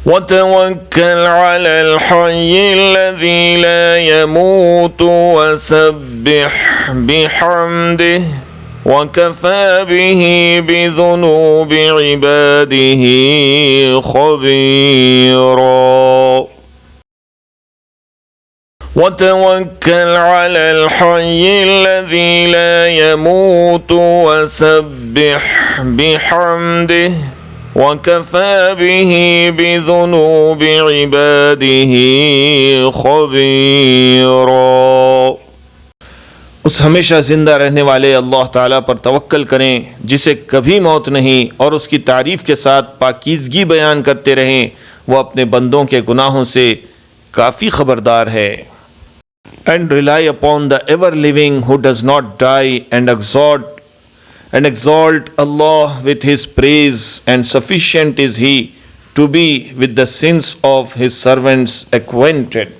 وتوكل على الحي الذي لا يموت وسبح بحمده وكفى به بذنوب عباده خبيرا وتوكل على الحي الذي لا يموت وسبح بحمده وكفى به بذنوب عباده خبيرا उस हमेशा ज़िंदा रहने वाले अल्लाह ताला पर तवक्कल करें जिसे कभी मौत नहीं, और उसकी तारीफ़ के साथ पाकीज़गी बयान करते रहें। वह अपने बंदों के गुनाहों से काफ़ी ख़बरदार है। And rely upon the ever living who does not die, and exalt Allah with His praise, and sufficient is He to be with the sins of His servants acquainted.